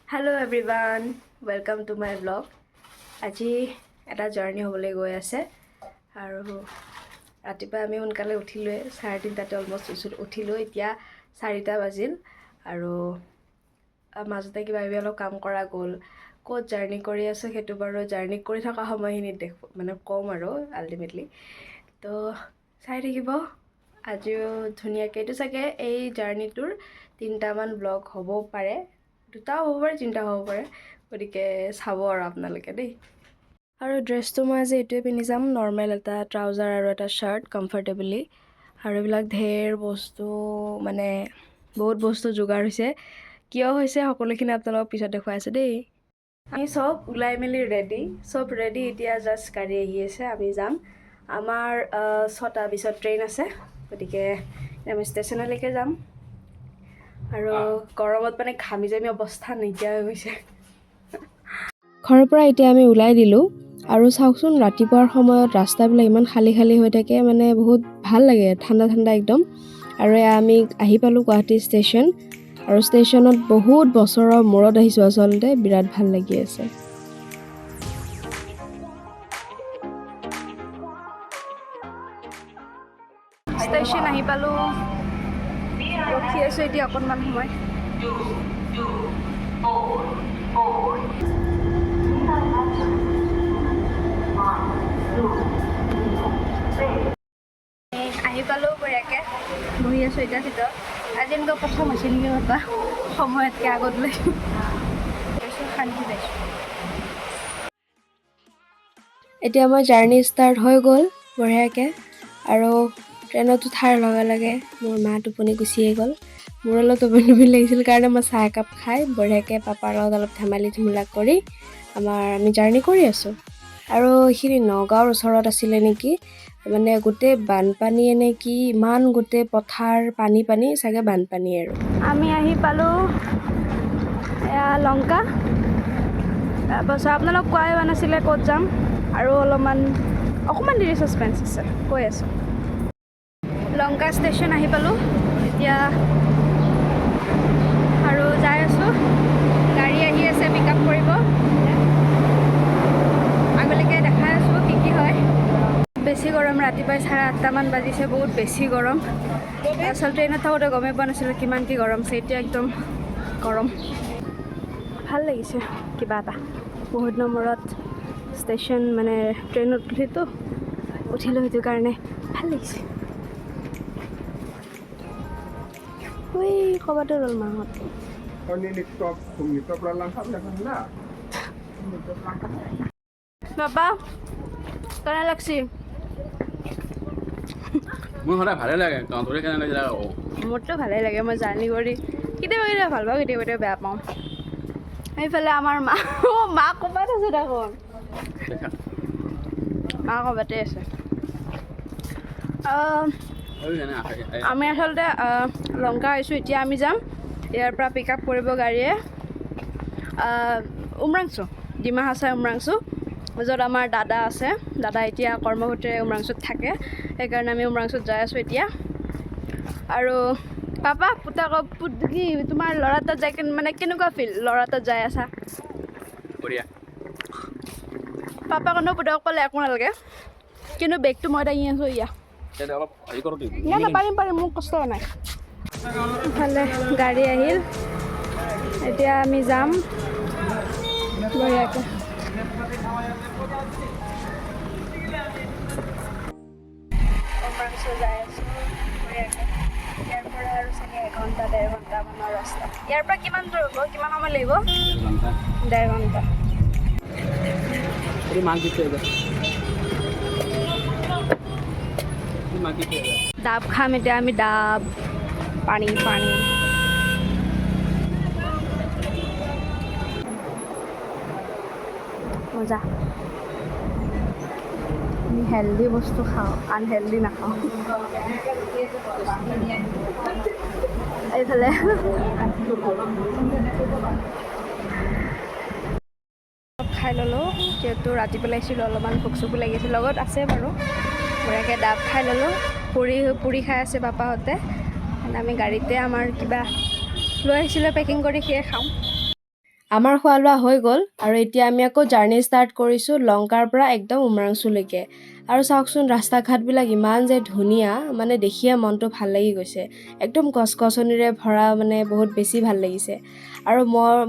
Hello everyone, welcome to my vlog. আজি এটা journey হ'বলৈ গৈ আছে আৰু ৰাতিপুৱা আমি সোনকালে উঠিলোৱে 3:30টাতে অলমোষ্ট উঠিলো এতিয়া 4টা বাজিল আৰু মাজতে কিবা অলপ কাম কৰা গ'ল ক'ত জাৰ্নি কৰি আছে সেইটো বাৰু জাৰ্নি কৰি থকা সময়খিনিত মানে কম আৰু আল্টিমেটলি তো চাই থাকিব আজিও ধুনীয়াকৈ এইটো চাগে এই জাৰ্নিটোৰ 3টামান ব্লগ হ'ব পাৰে 2টাও হ'ব পাৰে 3টা হ'ব পাৰে গতিকে চাব আৰু আপোনালোকে দেই আৰু ড্ৰেছটো মই আজি এইটোৱে পিন্ধি যাম নৰ্মেল এটা ট্ৰাউজাৰ আৰু এটা শাৰ্ট কমফৰ্টেবলি আৰু এইবিলাক ঢেৰ বস্তু মানে বহুত বস্তু যোগাৰ হৈছে কিয় হৈছে সকলোখিনি আপোনালোকক পিছত দেখুৱাই আছোঁ দেই আমি সব ওলাই মেলি ৰেডি সব ৰেডি এতিয়া জাষ্ট গাড়ী আহি আছে আমি যাম আমাৰ 6টা 20ত ট্ৰেইন আছে গতিকে আমি ষ্টেচনলৈকে যাম আৰু গৰমত মানে ঘামি জামি অৱস্থা নাইকিয়া হৈ গৈছে ঘৰৰ পৰা এতিয়া আমি ওলাই দিলোঁ আৰু চাওকচোন ৰাতিপুৱাৰ সময়ত ৰাস্তাবিলাক ইমান খালী খালী হৈ থাকে মানে বহুত ভাল লাগে ঠাণ্ডা ঠাণ্ডা একদম আৰু আমি আহি পালোঁ গুৱাহাটী ষ্টেচন আৰু ষ্টেচনত বহুত বছৰৰ মূৰত আহিছোঁ আচলতে বিৰাট ভাল লাগি আছে ষ্টেচন আহি পালোঁ ৰখি আছোঁ এতিয়া অকণমান সময় আহি পালোঁ বঢ়িয়াকৈ বহি আছোঁ এতিয়া ভিতৰত আজি এনেকুৱা প্ৰথম হৈছে নেকি বাবা সময়তকৈ আগত লৈ শান্তি পাইছোঁ এতিয়া আমাৰ জাৰ্ণি ষ্টাৰ্ট হৈ গ'ল বঢ়িয়াকৈ আৰু ট্ৰেইনত উঠাৰ লগে লগে মোৰ মা টোপনি গুচিয়ে গ'ল মোৰ অলপ টোপনি লাগিছিল কাৰণে মই চাহ একাপ খাই বঢ়িয়াকৈ পাপাৰ লগত অলপ ধেমালি ধুমুলা কৰি আমি জাৰ্ণি কৰি আছোঁ আৰু এইখিনি নগাঁৱৰ ওচৰত আছিলে নেকি মানে গোটেই বানপানী নে কি ইমান গোটেই পথাৰ পানী চাগে বানপানী আৰু আমি আহি পালোঁ এয়া লংকা তাৰপাছত আপোনালোক কোৱাই হোৱা নাছিলে ক'ত যাম আৰু অকণমান দেৰি ছাছপেন্স আছে কৈ আছোঁ লংকা ষ্টেচন আহি পালোঁ এতিয়া আৰু যাই আছোঁ গাড়ী আহি আছে পিক আপ কৰিব আগলৈকে দেখাই আছোঁ কি হয় বেছি গৰম ৰাতিপুৱাই 8:30মান বাজিছে বহুত বেছি গৰম আচলতে ট্ৰেইনত থাকোঁতে গমেই পোৱা নাছিলোঁ কিমান কি গৰম আছে এতিয়া একদম গৰম ভাল লাগিছে কিবা এটা বহুত দিনৰ মূৰত ষ্টেচন মানে ট্ৰেইনত উঠিলোঁ সেইটো কাৰণে ভাল লাগিছে ঐ ক'বাতো ৰ'ল মাহঁত বাবা কেনে লাগছি মোৰ সদায় ভালে লাগে গাঁৱতে কেনে লাগে মোৰতো ভালেই লাগে মই জাৰ্ণি কৰি কেতিয়াবা ভাল পাওঁ কেতিয়াবা বেয়া পাওঁ এইফালে আমাৰ মা ক'ৰবাত আছে দেখোন মা ক'ৰবাতে আছে আমি আচলতে লংকা আহিছোঁ এতিয়া আমি যাম ইয়াৰ পৰা পিক আপ কৰিব গাড়ীয়ে উমৰাংচো ডিমা হাছাও উমৰাংচো য'ত আমাৰ দাদা আছে দাদা এতিয়া কৰ্মসূত্ৰে উমৰাংচোত থাকে সেইকাৰণে আমি উমৰাংচোত যাই আছোঁ এতিয়া আৰু পাপা কি তোমাৰ ল'ৰা তাত যাই মানে কেনেকুৱা ফিল ল'ৰা তাত যাই আছা পাপা কোনো পুতেকক ক'লে একো নালাগে কিন্তু বেগটো মই দাঙি আছোঁ পাৰিম মোক কষ্ট নাই ইফালে গাড়ী আহিল এতিয়া আমি যাম বঢ়িয়াকৈ যাই আছোঁ বঢ়িয়াকৈ ইয়াৰ পৰা আৰু চাগে 1-1.5 ঘণ্টামানৰ ৰাস্তা ইয়াৰ পৰা কিমান দূৰ হ'ব কিমান সময় লাগিব 1.5 ঘণ্টা ডাব খাম এতিয়া আমি ডাব পানী মজা আমি হেল্ডি বস্তু খাওঁ আনহেল্ডি নাখাওঁ এইফালে খাই ল'লোঁ যিহেতু ৰাতি পেলাইছিলোঁ অলপমান ভোক চোকো লাগিছিল লগত আছে বাৰু বঢ়িয়াকৈ ডাব খাই ল'লোঁ পুৰি খাই আছে পাপাহঁতে আমি গাড়ীতে আমাৰ কিবা লৈ আহিছিলোঁ পেকিং কৰি সেয়ে খাওঁ আমাৰ খোৱা লোৱা হৈ গ'ল আৰু এতিয়া আমি আকৌ জাৰ্ণি ষ্টাৰ্ট কৰিছোঁ লংকাৰ পৰা একদম উমৰাংচুলৈকে। আৰু চাওকচোন ৰাস্তা ঘাটবিলাক ইমান যে ধুনীয়া, মানে দেখিয়ে মনটো ভাল লাগি গৈছে। একদম গছ গছনিৰে ভৰা, মানে বহুত বেছি ভাল লাগিছে। আৰু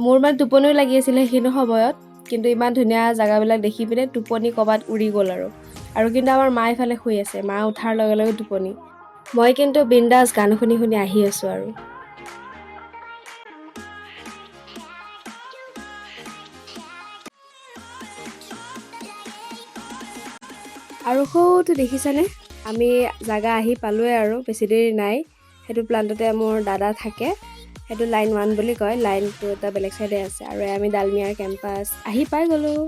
মোৰ মানে টোপনিও লাগি আছিলে সেইখিনি সময়ত, কিন্তু ইমান ধুনীয়া জেগাবিলাক দেখি পিনে টোপনি ক'ৰবাত উৰি গ'ল আৰু কিন্তু আমাৰ মা ইফালে শুই আছে, মা উঠাৰ লগে লগে টোপনি। মই কিন্তু বিন্দাছ গান শুনি শুনি আহি আছোঁ আৰু। আৰু সৌটো দেখিছানে, আমি জাগা আহি পালোৱে আৰু বেছি দেৰি নাই। সেইটো প্লান্টতে মোৰ দাদা থাকে, সেইটো লাইন 1 বুলি কয়, লাইন 2 এটা বেলেগ চাইডে আছে। আৰু আমি ডালমিয়াৰ কেম্পাছ আহি পাই গ'লোঁ।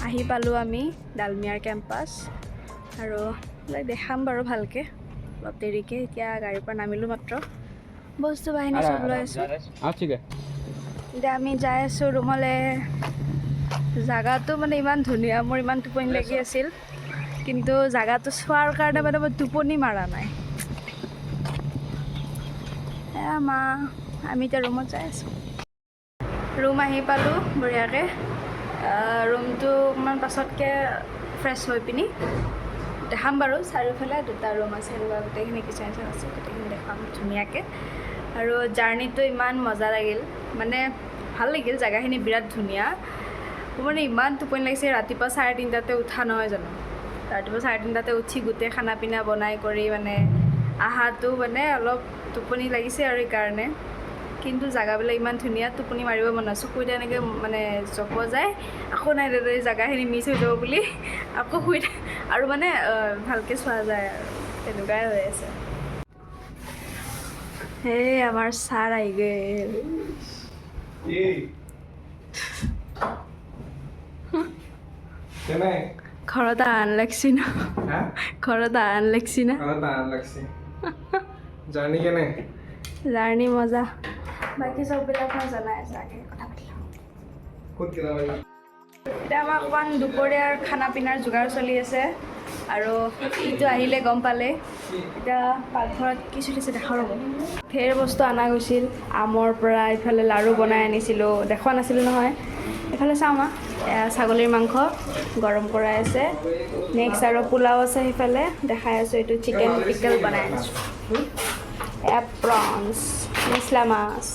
আহি পালোঁ আমি ডালমিয়াৰ কেম্পাছ, আৰু দেখাম বাৰু ভালকৈ অলপ দেৰিকৈ। এতিয়া গাড়ীৰ পৰা নামিলোঁ মাত্ৰ, বস্তু বাহিনী চব লৈ আছোঁ। এতিয়া আমি যাই আছোঁ ৰুমলৈ। জাগাটো মানে ইমান ধুনীয়া, মোৰ ইমান টোপনি লাগি আছিল, কিন্তু জাগাটো চোৱাৰ কাৰণে মানে মই টোপনি মাৰা নাই। মা আমি এতিয়া ৰুমত যাই আছোঁ। ৰুম আহি পালোঁ বঢ়িয়াকৈ। ৰুমটো অকণমান পাছতকৈ ফ্ৰেছ হৈ পিনি দেখাম বাৰু। চাৰিওফালে 2টা ৰুম আছে, এনেকুৱা গোটেইখিনি কিচেন আছে, গোটেইখিনি দেখাম ধুনীয়াকৈ। আৰু জাৰ্ণিটো ইমান মজা লাগিল, মানে ভাল লাগিল, জেগাখিনি বিৰাট ধুনীয়া। মোৰ মানে ইমান টোপনি লাগিছে, ৰাতিপুৱা 3:30 উঠা নহয় জানো। ৰাতিপুৱা 3:30 উঠি গোটেই খানা পিনা বনাই কৰি মানে আহাটো মানে অলপ টোপনি লাগিছে আৰু এইকাৰণে। কিন্তু জেগাবিলাক ইমান ধুনীয়া, টোপনি মাৰিব মন নাই। চকুত এনেকৈ মানে জপ যায়, আকৌ নাই দাদা এই জেগাখিনি মিছ হৈ যাব বুলি আকৌ শুই আৰু মানে ভালকৈ চোৱা যায় আৰু তেনেকুৱাই হৈ আছে। সেই আমাৰ ছাৰ আহি গ'ল। ঘৰত আন লাগছি ন, ঘৰত আন লাগছি না। জাৰ্ণি কেনে? জাৰ্ণি মজা, বাকী চববিলাক মই জনাই আছোঁ। আগে কথা পাতিলোঁ। এতিয়া আমাৰ অকণমান দুপৰীয়াৰ খানা পিনাৰ যোগাৰ চলি আছে, আৰু ইটো আহিলে গম পালে। এতিয়া পাকঘৰত কি চলিছে দেখাওঁ ৰ'ব। ঢেৰ বস্তু অনা গৈছিল আমৰ পৰা, ইফালে লাড়ু বনাই আনিছিলোঁ, দেখুওৱা নাছিলোঁ নহয়। এইফালে চাওঁ মা, ছাগলীৰ মাংস গৰম কৰাই আছে। নেক্সট আৰু পোলাও আছে সিফালে, দেখাই আছোঁ। এইটো চিকেন পিকল বনাই আনিছোঁ। প্ৰনছ, নিচলা মাছ।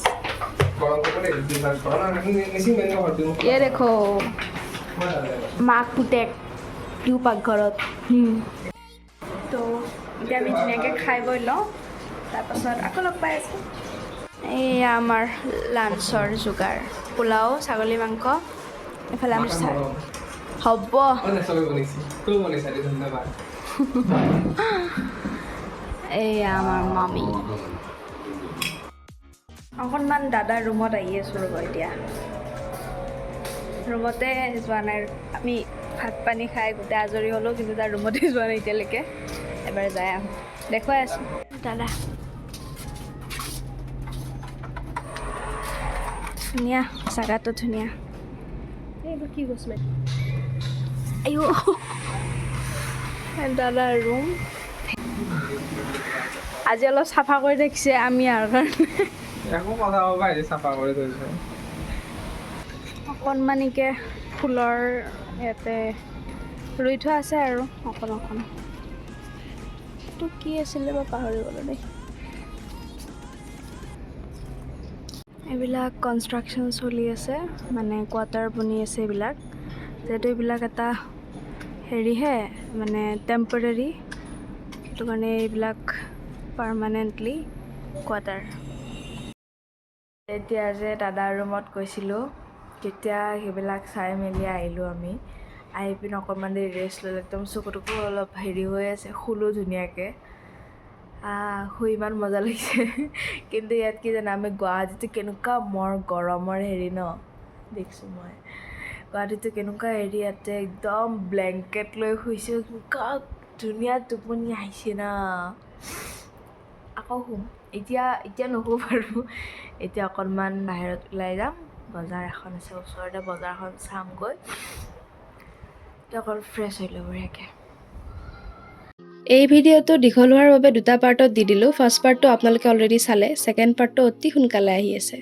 ये देखो মাক পুতেক দিওঁ পাকঘৰত। তো এতিয়া আমি ধুনীয়াকৈ খাই বৈ লওঁ, তাৰপাছত আকৌ লগ পাই আছোঁ। এয়া আমাৰ লাঞ্চৰ যোগাৰ, পোলাও, ছাগলী মাংস, এইফালে আমাৰ চাহ হ'ব। এয়া আমাৰ মামী। অকণমান দাদাৰ ৰুমত আহি আছোঁ ৰ'ব। এতিয়া ৰুমতে যোৱা নাই, আমি ভাত পানী খাই গোটেই আজৰি হ'লোঁ, কিন্তু তাৰ ৰুমতে যোৱা নাই এতিয়ালৈকে। এবাৰ যাই আহোঁ, দেখুৱাই আছোঁ দাদা। ধুনীয়া জাগাটো, ধুনীয়া। এইবোৰ কি কৈছিলে আইও, দাদাৰ ৰুম আজি অলপ চাফা কৰি ৰাখিছে আমি আৰু কাৰণে। একো কথা ক'বা, চাফা কৰি থৈছে। অকণমানিকৈ ফুলৰ ইয়াতে ৰুই থোৱা আছে আৰু অকণ অকণ। এইটো কি আছিলে বা পাহৰি গ'লোঁ দেই। এইবিলাক কনষ্ট্ৰাকশ্যন চলি আছে, মানে কোৱাৰ্টাৰ বনি আছে এইবিলাক। যিহেতু এইবিলাক এটা হেৰিহে, মানে টেম্পৰেৰী, সেইটো কাৰণে এইবিলাক পাৰ্মানেণ্টলি কোৱাৰ্টাৰ। এতিয়া যে দাদাৰ ৰুমত গৈছিলোঁ, তেতিয়া সেইবিলাক চাই মেলি আহিলোঁ আমি। আহি পিনে অকণমান দেৰি ৰেষ্ট ল'লোঁ, একদম চকুটুকু অলপ হেৰি হৈ আছে, শুলোঁ ধুনীয়াকৈ। শুই ইমান মজা লাগিছে। কিন্তু ইয়াত কি জানা, আমি গুৱাহাটীটো কেনেকুৱা গৰমৰ হেৰি ন, দেখিছোঁ মই গুৱাহাটীটো কেনেকুৱা হেৰি, ইয়াতে একদম ব্লেংকেট লৈ শুইছোঁ, কেনেকুৱা ধুনীয়া টোপনি আহিছে না আকৌ শুম এতিয়া নুশু বাৰু এতিয়া অকণমান বাহিৰত ওলাই যাম বজাৰ এখন আছে ওচৰতে বজাৰখন চামগৈ এতিয়া অকণ ফ্ৰেছ হৈ ল'ব বঢ়িয়াকৈ এই ভিডিঅ'টো দীঘল হোৱাৰ বাবে দুটা পাৰ্টত দি দিলোঁ ফাৰ্ষ্ট পাৰ্টটো আপোনালোকে অলৰেডি চালে ছেকেণ্ড পাৰ্টটো অতি সোনকালে আহি আছে